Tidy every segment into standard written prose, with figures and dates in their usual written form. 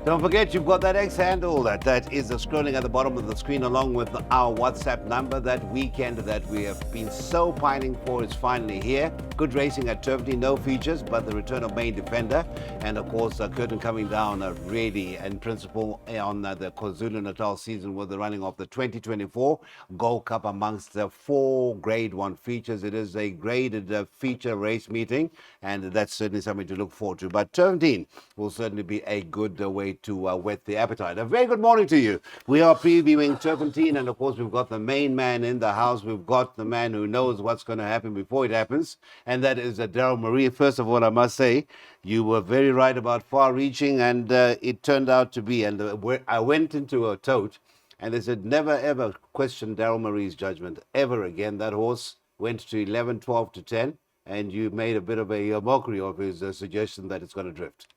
Don't forget, you've got that X handle that is scrolling at the bottom of the screen, along with our WhatsApp number. That weekend that we have been so pining for is finally here. Good racing at Turffontein, no features, but the return of main defender. And of course, curtain coming down really in principle on the KwaZulu-Natal season with the running of the 2024 Gold Cup amongst the 4 Grade 1 features. It is a graded feature race meeting, and that's certainly something to look forward to. But Turffontein will certainly be a good way to whet the appetite. A very good morning to you. We are previewing Turffontein, and of course we've got the main man in the house. We've got the man who knows what's going to happen before it happens, and that is Daryl Marie. First of all, I must say you were very right about far-reaching, and it turned out to be. And I went into a tote, and they said never ever question Daryl Marie's judgment ever again. That horse went to 11, 12 to 10, and you made a bit of a mockery of his suggestion that it's going to drift.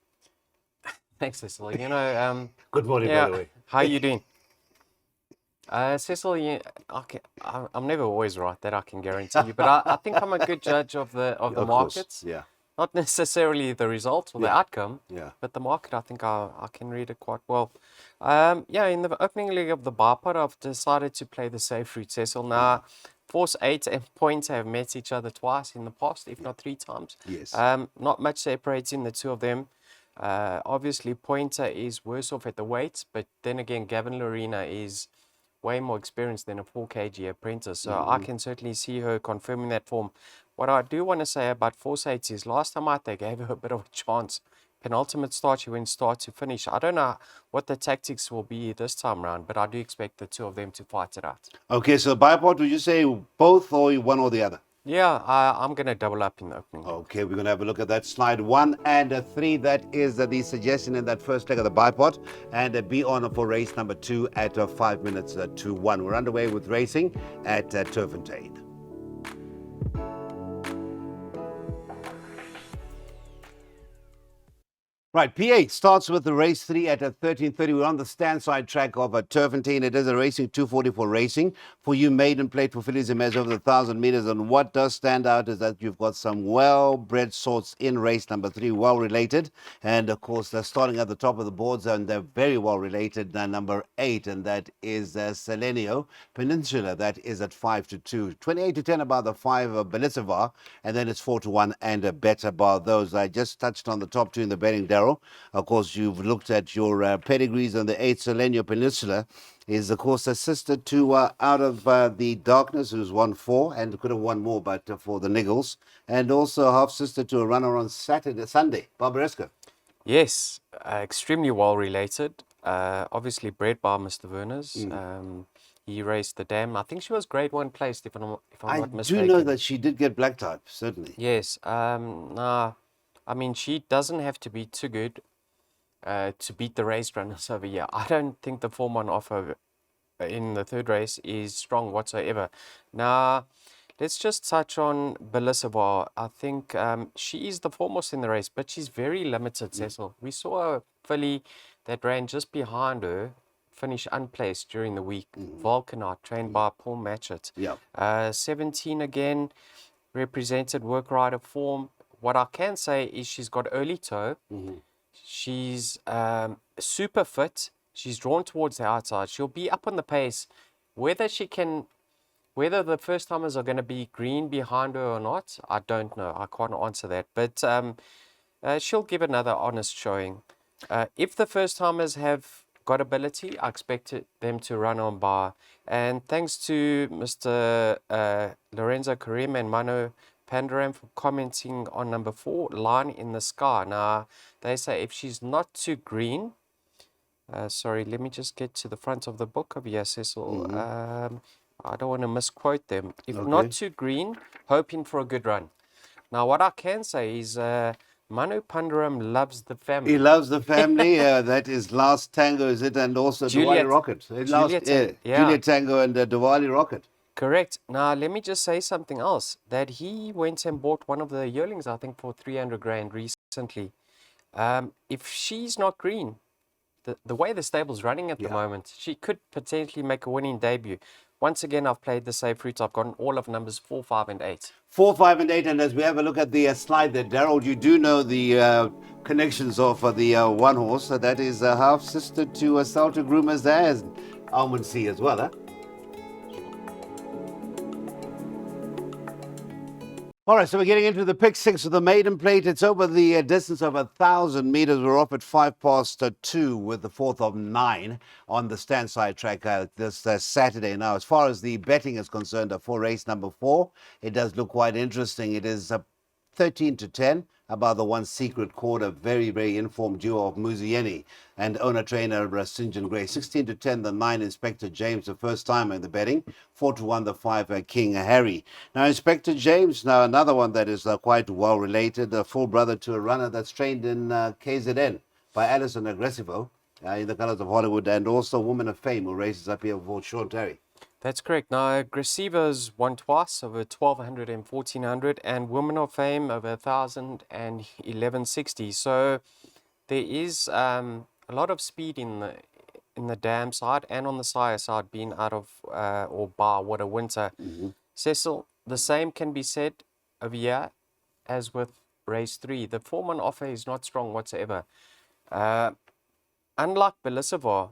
Thanks, Cecil. Good morning, by the way. How are you doing? Cecil, I'm never always right, that I can guarantee you. But I think I'm a good judge of the markets. Course, yeah. Not necessarily the result or the outcome, but the market, I think I can read it quite well. In the opening leg of the bipod, I've decided to play the safe route, Cecil. Now, Force 8 and Pointer have met each other twice in the past, if not 3 times. Yes. Not much separating the two of them. Obviously, Pointer is worse off at the weight, but then again, Gavin Lorena is way more experienced than a 4 kg apprentice, so I can certainly see her confirming that form. What I do want to say about Force 8 is last time out they gave her a bit of a chance. Penultimate start, she went start to finish. I don't know what the tactics will be this time round, but I do expect the two of them to fight it out. Okay, so bipod, would you say both or one or the other? Yeah, I'm going to double up in the opening. Okay, we're going to have a look at that. Slide 1 and 3. That is the suggestion in that first leg of the bipod. And be on for race number 2 at 5 minutes to 1. We're underway with racing at Turffontein. Right, P8 starts with the race 3 at 13:30. We're on the stand-side track of Turffontein. It is a racing 244 racing. For you, maiden plate for fillies and mares over the 1,000 meters. And what does stand out is that you've got some well-bred sorts in race number 3, well-related. And, of course, they're starting at the top of the boards, and they're very well-related. Number 8, and that is Selenio Peninsula. That is at 5 to 2. 28 to 10 about the 5 Belitzavar. And then it's 4 to 1 and a better bar. Those I just touched on the top 2 in the betting, Daryl. Of course, you've looked at your pedigrees on the 8 Selenio Peninsula. Is, of course, a sister to Out of the Darkness, who's won 4 and could have won more, but for the niggles. And also half-sister to a runner on Sunday, Barbaresco. Yes, extremely well-related. Obviously bred by Mr. Werner's. He raced the dam. I think she was grade 1 placed, if I'm not mistaken. I do know that she did get black type, certainly. Yes. I mean, she doesn't have to be too good to beat the race runners over here. I don't think the form on offer in the third race is strong whatsoever. Now, let's just touch on Belitzavar. I think she is the foremost in the race, but she's very limited, Cecil. We saw a filly that ran just behind her finish unplaced during the week. Vulcanite, trained by Paul Matchett. 17 again, represented work rider form. What I can say is she's got early toe. She's super fit. She's drawn towards the outside. She'll be up on the pace. Whether the first timers are going to be green behind her or not, I don't know. I can't answer that. But she'll give another honest showing. If the first timers have got ability, I expect them to run on by. And thanks to Mr. Lorenzo Karim and Mano Pandaram for commenting on number 4, Line in the Sky. Now, they say if she's not too green, sorry, let me just get to the front of the book of Cecil. I don't want to misquote them. If not too green, hoping for a good run. Now, what I can say is Manu Pandaram loves the family. He loves the family. That is Last Tango, is it? And also Diwali Rocket. Juliet Tango and Diwali Rocket. Correct. Now, let me just say something else. That he went and bought one of the yearlings, I think, for 300 grand recently. If she's not green, the way the stable's running at the moment, she could potentially make a winning debut. Once again, I've played the safe route. I've gotten all of numbers 4, 5, and 8. 4, 5, and 8. And as we have a look at the slide there, Daryl, you do know the connections of the one horse. That is a half sister to Salter Groomers there, as Almond C as well. Huh? All right, so we're getting into the pick six of the maiden plate. It's over the distance of 1,000 meters. We're off at 2 with the fourth of 9 on the stand side track this Saturday. Now, as far as the betting is concerned for race number 4, it does look quite interesting. It is 13-10 about the one Secret Chord, a very, very informed duo of Muzieni and owner-trainer St. John Gray. 16-10, the 9 Inspector James, the first time in the betting. 4-1, the 5 King Harry. Now, Inspector James, now another one that is quite well related, a full brother to a runner that's trained in KZN by Alison Aggressivo in the colours of Hollywood, and also Woman of Fame, who races up here for Sean Terry. That's correct. Now, Aggressiva's won twice over 1,200 and 1,400, and Women of Fame over 1,000 and 1,160. So there is a lot of speed in the dam side and on the sire side, being out of or bar What a Winter. Cecil, the same can be said over here as with race 3. The form on offer is not strong whatsoever. Unlike Belisava,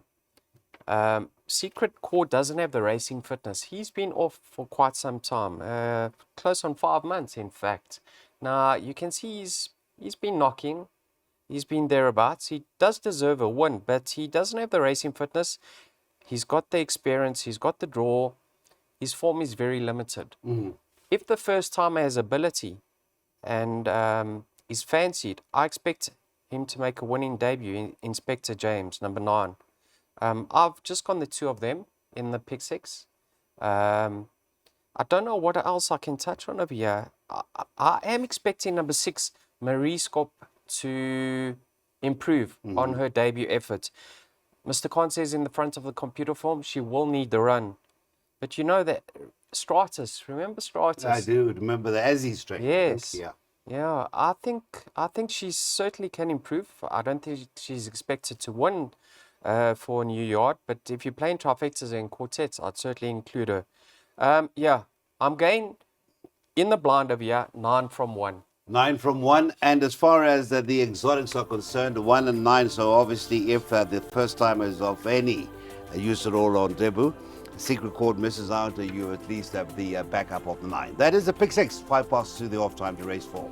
Secret Chord doesn't have the racing fitness. He's been off for quite some time, close on 5 months, in fact. Now, you can see he's been knocking. He's been thereabouts. He does deserve a win, but he doesn't have the racing fitness. He's got the experience. He's got the draw. His form is very limited. If the first timer has ability and is fancied, I expect him to make a winning debut in Inspector James, number 9. I've just gone the 2 of them in the pick 6. I don't know what else I can touch on over here. I am expecting number 6, Marie Skop, to improve on her debut effort. Mr. Khan says in the front of the computer form, she will need the run. But you know that Stratus, remember Stratus? I do remember the Azzy straight. Yes. Yeah. Yeah, I think she certainly can improve. I don't think she's expected to win for New Yard, but if you're playing trifectas and quartets, I'd certainly include her. Yeah, I'm going in the blind over here, 9 from 1. 9 from 1, and as far as the exotics are concerned, 1 and 9. So obviously, if the first timers of any use it all on debut, Secret Chord misses out, you at least have the backup of the 9. That is the pick 6, 5 passes to the off time to race 4.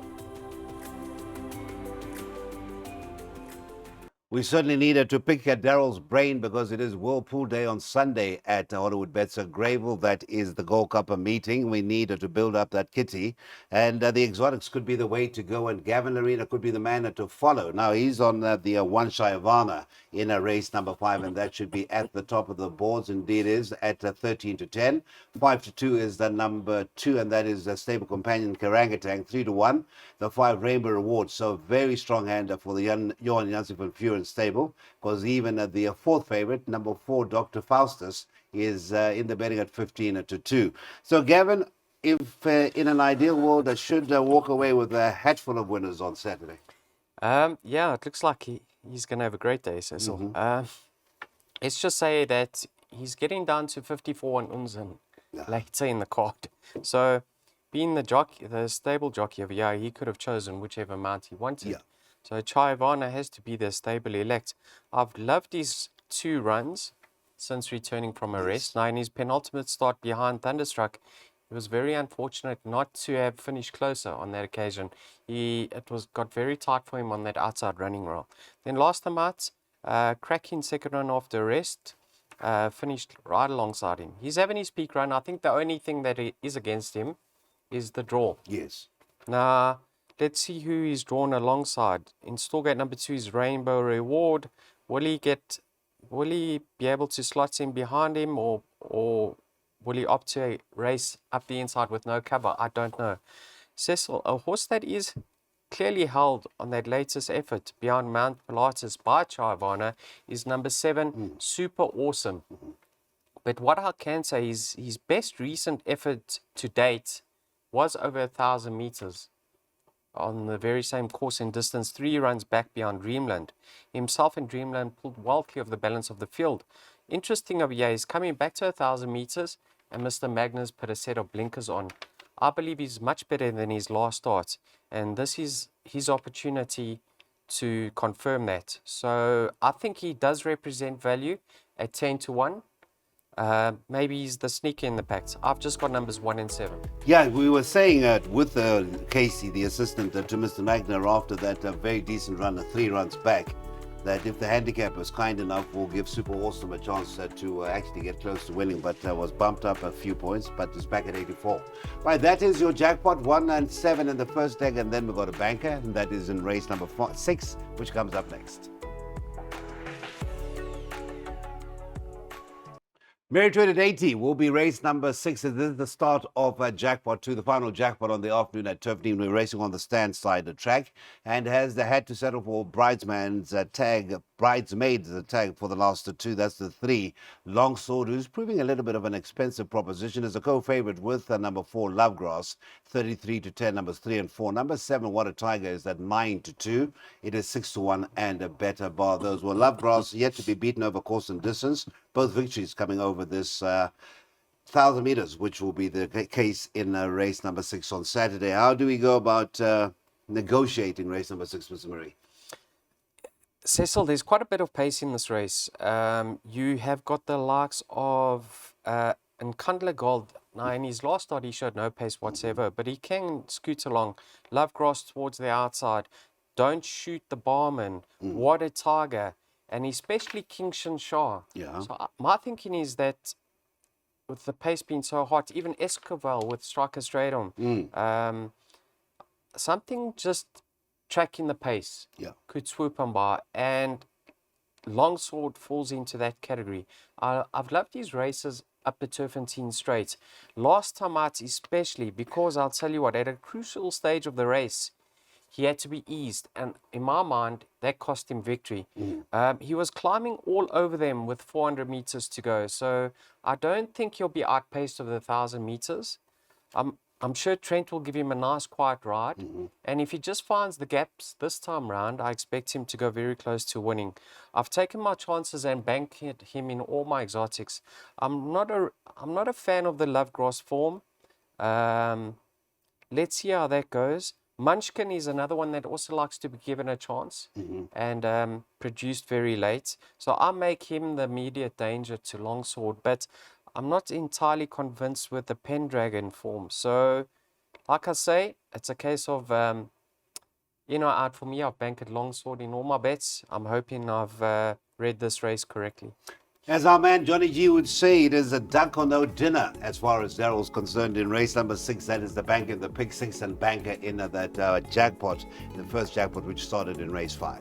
We certainly needed to pick Daryl's brain because it is Whirlpool Day on Sunday at Hollywood Bets Greyville. That is the Gold Cup meeting. We needed to build up that kitty. And the exotics could be the way to go. And Gavin Arena could be the man to follow. Now, he's on the one Shayavana in race number 5. And that should be at the top of the boards. Indeed is at 13-10. 5-2 is the number 2. And that is stable companion Karangatang. 3-1. The 5 Rainbow Rewards. So very strong hand for the Johan Janssen van Vuren stable, because even the 4th favorite, number 4 Dr. Faustus, is in the betting at 15-2. So Gavin, if in an ideal world, I should walk away with a hatful of winners on Saturday. Yeah, it looks like he's going to have a great day, Cecil. Let's just say that he's getting down to 54 on Unzen later in the card. So being the stable jockey over here, he could have chosen whichever mount he wanted. So Chayavana has to be the stable elect. I've loved his 2 runs since returning from a rest. Now, in his penultimate start behind Thunderstruck, he was very unfortunate not to have finished closer on that occasion. Got very tight for him on that outside running rail. Then last time out, cracking second run after a rest, finished right alongside him. He's having his peak run. I think the only thing that is against him is the draw. Yes. Now, let's see who he's drawn alongside. In Stallgate number 2 is Rainbow Reward. Will he be able to slot in behind him, or will he opt to race up the inside with no cover? I don't know. Cecil, a horse that is clearly held on that latest effort beyond Mount Pilatus by Chayavana is number 7, Super Awesome. But what I can say is his best recent effort to date was over 1,000 meters. On the very same course and distance, 3 runs back beyond Dreamland. Himself and Dreamland pulled well clear of the balance of the field. Interesting over here, he's coming back to 1,000 meters, and Mr. Magnus put a set of blinkers on. I believe he's much better than his last start, and this is his opportunity to confirm that. So I think he does represent value at 10-1. Maybe he's the sneaker in the packs. I've just got numbers 1 and 7. Yeah, we were saying with Casey, the assistant to Mr. Magner, after that very decent run, 3 runs back, that if the handicap was kind enough, we'll give Super Awesome a chance to actually get close to winning, but was bumped up a few points, but is back at 84. Right, that is your jackpot, 1 and 7 in the first leg, and then we've got a banker, and that is in race number 6, which comes up next. Merited 80 will be race number 6. This is the start of Jackpot 2, the final jackpot on the afternoon at Turffontein. We're racing on the stand side of the track and has had to settle for bridesmaids tag for the last 2. That's the 3. Longsword, who's proving a little bit of an expensive proposition, is a co-favorite with number 4, Lovegrass, 33-10, numbers 3 and 4. Number 7, What a Tiger, is at 9-2. It is 6-1 and a better bar. Those were Lovegrass, yet to be beaten over course and distance. Both victories coming over this 1,000 meters, which will be the case in race number 6 on Saturday. How do we go about negotiating race number 6, Mr. Marie? Cecil, there's quite a bit of pace in this race. You have got the likes of Nkandla Gold. Now, in his last start, he showed no pace whatsoever, but he can scoot along. Lovegrass towards the outside. Don't Shoot the Barman. What a Tiger. And especially Kingshan Shah. Yeah. So my thinking is that with the pace being so hot, even Escobar with Striker straight on, something just tracking the pace could swoop on by. And Longsword falls into that category. I've loved these races up the Turffontein straight. Last time out especially, because I'll tell you what, at a crucial stage of the race, he had to be eased, and in my mind, that cost him victory. He was climbing all over them with 400 meters to go, so I don't think he'll be outpaced over the 1,000 meters. I'm sure Trent will give him a nice quiet ride, and if he just finds the gaps this time round, I expect him to go very close to winning. I've taken my chances and banked him in all my exotics. I'm not a fan of the Lovegrass form. Let's see how that goes. Munchkin is another one that also likes to be given a chance and produced very late. So I make him the immediate danger to Longsword, but I'm not entirely convinced with the Pendragon form. So, like I say, it's a case of, out for me. I've banked Longsword in all my bets. I'm hoping I've read this race correctly. As our man Johnny G would say, it is a duck or no dinner as far as Daryl's concerned in race number 6. That is the banker, the pick 6 and banker in that jackpot, the first jackpot which started in race 5.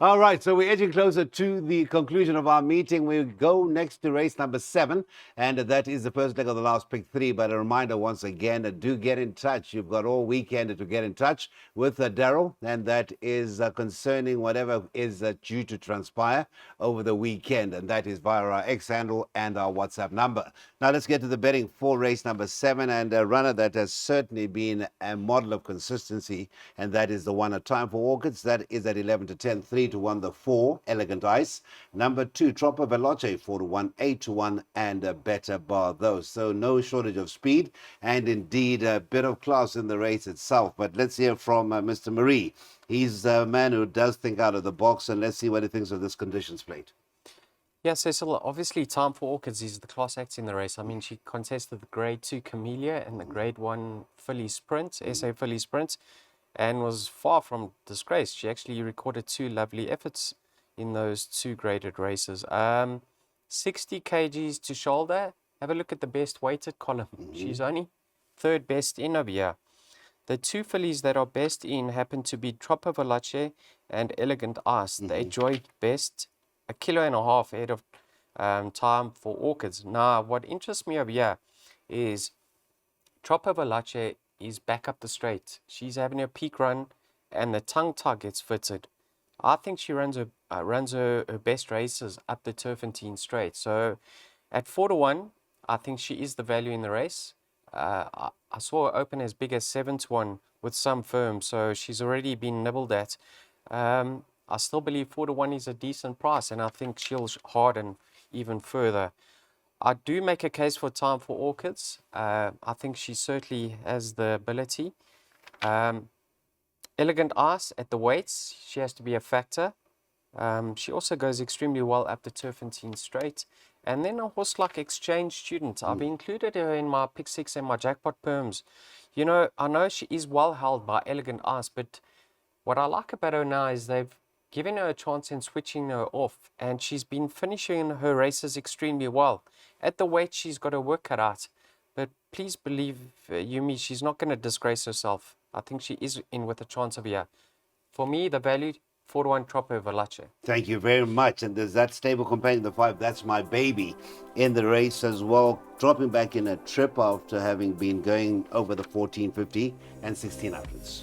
All right, so we're edging closer to the conclusion of our meeting. We go next to race number 7, and that is the first leg of the last pick 3. But a reminder once again, do get in touch. You've got all weekend to get in touch with Daryl, and that is concerning whatever is due to transpire over the weekend, and that is via our X handle and our WhatsApp number. Now let's get to the betting for race number 7, and a runner that has certainly been a model of consistency, and that is the one at Time for Orchids. That is at 11-10, 3-1, the 4, Elegant Ice. Number 2, Tropper Veloce, 4-1, 8-1, and a better bar those. So no shortage of speed, and indeed a bit of class in the race itself. But let's hear from Mr. Marie. He's a man who does think out of the box, and let's see what he thinks of this conditions plate. Yeah, Cecil, obviously Time for Orchids is the class act in the race. I mean, she contested the Grade 2 Camellia and the Grade 1 Philly Sprint, SA Philly Sprint, and was far from disgraced. She actually recorded 2 lovely efforts in those 2 graded races. 60 kgs to shoulder. Have a look at the best weighted column. She's only 3rd best in over here. The 2 fillies that are best in happen to be Tropper Veloce and Elegant Ice. They joined best 1.5 kilos ahead of Time for Orchids. Now, what interests me over here is Tropper Veloce is back up the straight. She's having a peak run, and the tongue tie gets fitted. I think she runs her best races up the Turffontein straight. So, at 4-1, I think she is the value in the race. I saw her open as big as 7-1 with some firms, so she's already been nibbled at. I still believe 4-1 is a decent price, and I think she'll harden even further. I do make a case for Time for Orchids. I think she certainly has the ability. Elegant Ice at the weights, she has to be a factor. She also goes extremely well up the turffontein straight. And then a horse like Exchange Student. I've included her in my pick six and my jackpot perms. You know, I know she is well held by Elegant Ice, but what I like about her now is they've given her a chance in switching her off, and she's been finishing her races extremely well. At the weight, she's got her work cut out. But please believe you me, she's not going to disgrace herself. I think she is in with a chance of here. For me, the value, 4-1 Troppo Valace. Thank you very much. And there's that stable companion, the 5. That's my baby in the race as well. Dropping back in a trip after having been going over the 1450 and 1600s.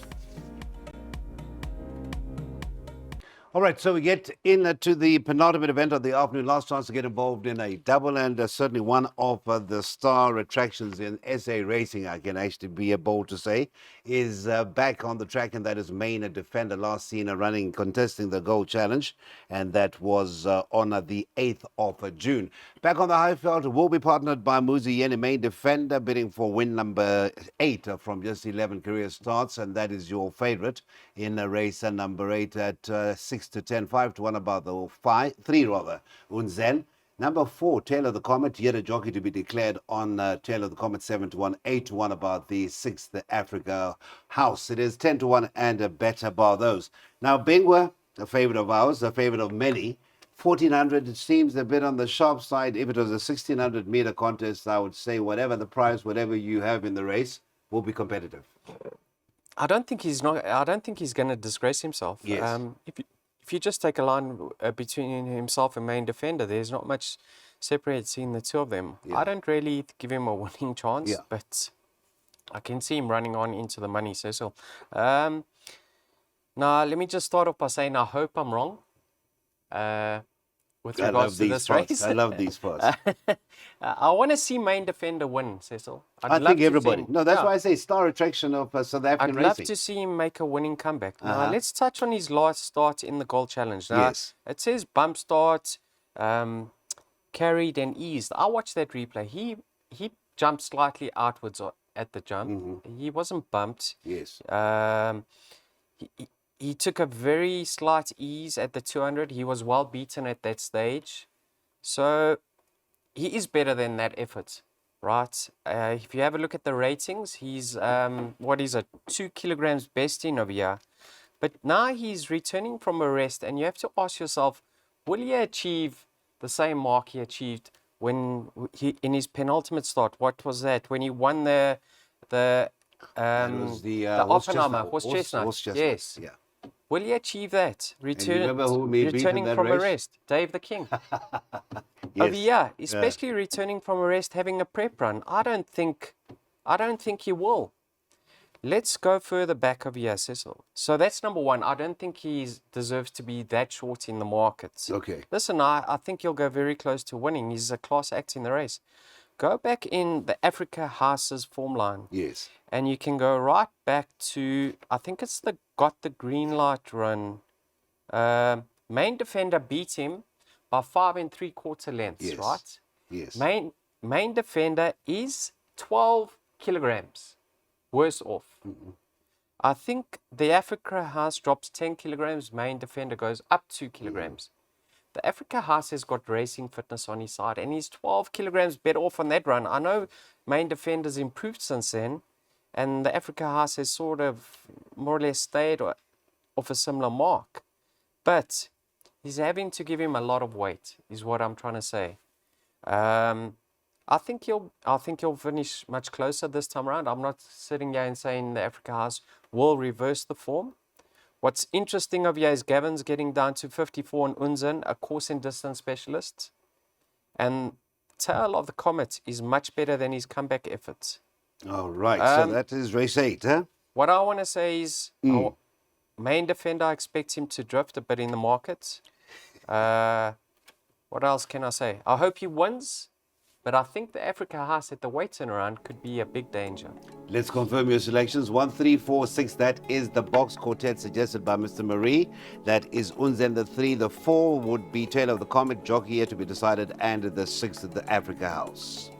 All right, so we get into the penultimate event of the afternoon. Last chance to get involved in a double, and certainly one of the star attractions in SA racing, I can actually be bold to say, is back on the track, and that is Main Defender. Last seen running, contesting the Gold Challenge, and that was on the 8th of June. Back on the Highfield, will be partnered by Muzi Yeni. Main Defender bidding for win number 8 from just 11 career starts, and that is your favorite in race number 8 at 6 to 10, 5 to 1 about the 3 rather, Unzen. Number 4, Tail of the Comet, yet a jockey to be declared on Tail of the Comet, 7 to 1, 8 to 1 about the 6th, the Africa House. It is 10 to 1 and a better bar those. Now, Bingwa, a favorite of ours, a favorite of many, 1400, it seems a bit on the sharp side. If it was a 1600 meter contest, I would say whatever the price, whatever you have in the race, will be competitive. I don't think he's going to disgrace himself. Yes. If you just take a line between himself and Main Defender, there's not much separating the two of them. Yeah. I don't really give him a winning chance, Yeah. but I can see him running on into the money, Cecil. Now, let me just start off by saying I hope I'm wrong with regards to this race. I love these spots. I want to see Main Defender win, Cecil. I think everybody. No, that's why I say star attraction of South African I'd love racing. to see him make a winning comeback. Now, let's touch on his last start in the Gold Challenge. Now, Yes. it says bump start, carried and eased. I watched that replay. He jumped slightly outwards at the jump. He wasn't bumped. Yes. He took a very slight ease at the 200. He was well beaten at that stage. So he is better than that effort, right? If you have a look at the ratings, he's, 2 kilograms best in over here. But now he's returning from a rest, and you have to ask yourself, will he achieve the same mark he achieved when in his penultimate start? What was that? When he won the Oppenheimer, Horse Chestnut. Yes. Yeah. Will he achieve that? remember who made beat in Returning that from a race? rest, Dave the King. Yes. Over here, especially returning from a rest, having a prep run. I don't think he will. Let's go further back over here, Cecil. So that's number 1. I don't think he deserves to be that short in the markets. Okay. Listen, I think he'll go very close to winning. He's a class act in the race. Go back in the Africa House's form line. Yes. And you can go right back to, I think it's the Got the Green Light run. Main Defender beat him by 5 3/4 lengths, Yes. right? Yes. Main Defender is 12 kilograms worse off. I think the Africa House drops 10 kilograms. Main Defender goes up 2 kilograms. The Africa House has got racing fitness on his side, and he's 12 kilograms better off on that run. I know Main Defender's improved since then, and the Africa House has sort of more or less stayed off a similar mark. But he's having to give him a lot of weight, is what I'm trying to say. I think he'll finish much closer this time around. I'm not sitting here and saying the Africa House will reverse the form. What's interesting of here is Gavin's getting down to 54 on Unzen, a course and distance specialist. And Tail of the Comet is much better than his comeback efforts. All right. So that is race 8, huh? What I want to say is, Main Defender, I expect him to drift a bit in the market. What else can I say? I hope he wins. But I think the Africa House at the weight turnaround could be a big danger. Let's confirm your selections. 1, 3, 4, 6. That is the box quartet suggested by Mr. Marie. That is Unzen. The 3. The 4 would be Tail of the Comet, Jockey yet to be decided, and the 6 at the Africa House.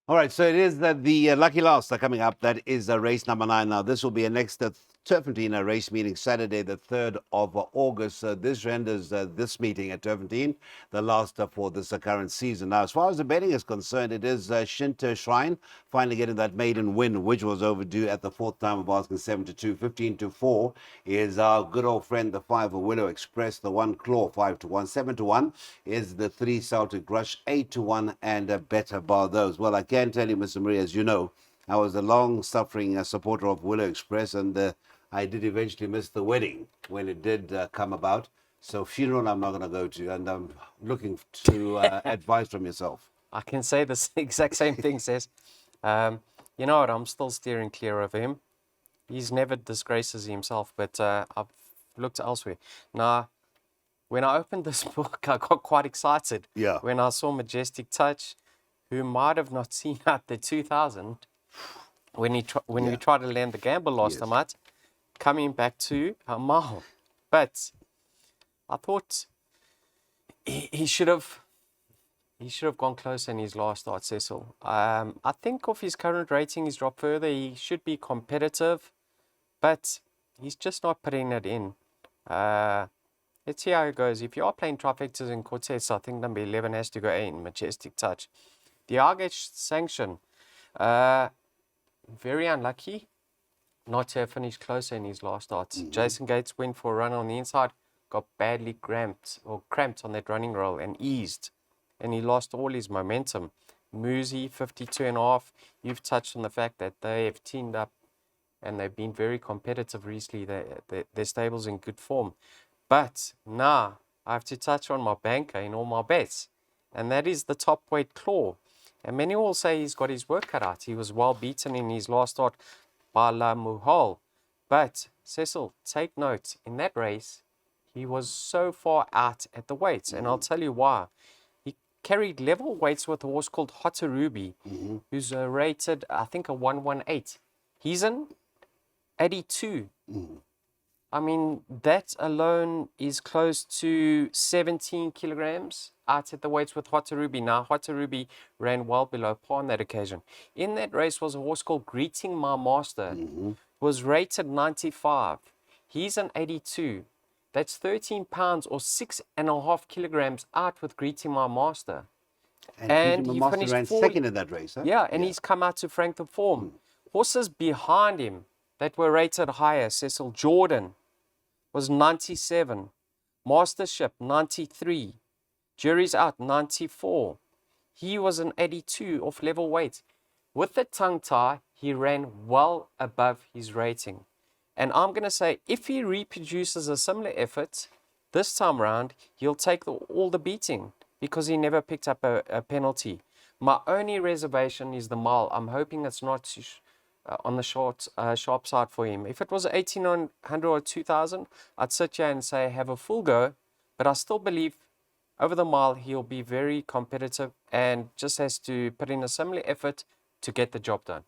All right, so it is that the lucky last are coming up. That is race number 9. Now, this will be a next Turffontein race meeting Saturday, the 3rd of August. This renders this meeting at Turffontein the last for this current season. Now, as far as the betting is concerned, it is Shinto Shrine finally getting that maiden win, which was overdue at the 4th time of asking 7-2. 15-4 is our good old friend, the 5 Willow Express, the 1 Claw, 5-1. 7-1 is the 3 Celtic Rush, 8-1, and a better bar those. Well, I can tell you, Mr. Marie, as you know, I was a long-suffering supporter of Willow Express, and I did eventually miss the wedding when it did come about. So funeral I'm not going to go to, and I'm looking to advice from yourself. I can say the exact same thing, Says. You know what? I'm still steering clear of him. He's never disgraces himself, but I've looked elsewhere. Now, when I opened this book, I got quite excited. Yeah. When I saw Majestic Touch, who might have not seen out the 2000 when we tried to land the gamble last time out, coming back to a mile. But I thought he should have gone closer in his last start, Cecil. I think of his current rating, he's dropped further. He should be competitive, but he's just not putting it in. Let's see how it goes. If you are playing trifectas and quartets, I think number 11 has to go in, Majestic Touch. The Argage Sanction, very unlucky not to have finished closer in his last starts. Jason Gates went for a run on the inside, got badly cramped on that running roll and eased, and he lost all his momentum. Muzi, 52.5. You've touched on the fact that they have teamed up and they've been very competitive recently. Their stable's in good form. But now I have to touch on my banker in all my bets, and that is the top weight Claw. And many will say he's got his work cut out. He was well beaten in his last start by La Muhal. But, Cecil, take note, in that race, he was so far out at the weights. And I'll tell you why. He carried level weights with a horse called Hotter Ruby, who's rated, I think, a 118. He's an 82. I mean, that alone is close to 17 kilograms out at the weights with Hotter Ruby. Now, Hotter Ruby ran well below par on that occasion. In that race was a horse called Greeting My Master, was rated 95. He's an 82. That's 13 pounds or 6.5 kilograms out with Greeting My Master. And he finished ran second in that race, huh? Yeah, and he's come out to frank the form. Horses behind him that were rated higher, Cecil Jordan was 97, Mastership 93, Jury's Out 94. He was an 82 off level weight. With the tongue tie, he ran well above his rating. And I'm going to say, if he reproduces a similar effort this time round, he'll take all the beating because he never picked up a penalty. My only reservation is the mile. I'm hoping it's not on the sharp side for him. If it was 1,800 or 2,000, I'd sit here and say have a full go, but I still believe over the mile he'll be very competitive and just has to put in a similar effort to get the job done.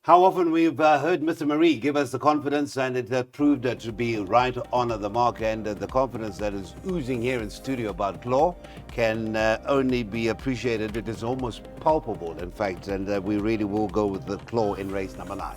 How often we've heard Mr. Marie give us the confidence, and it proved to be right on the mark, and the confidence that is oozing here in studio about Claw can only be appreciated. It is almost palpable, in fact, and we really will go with the Claw in race number 9.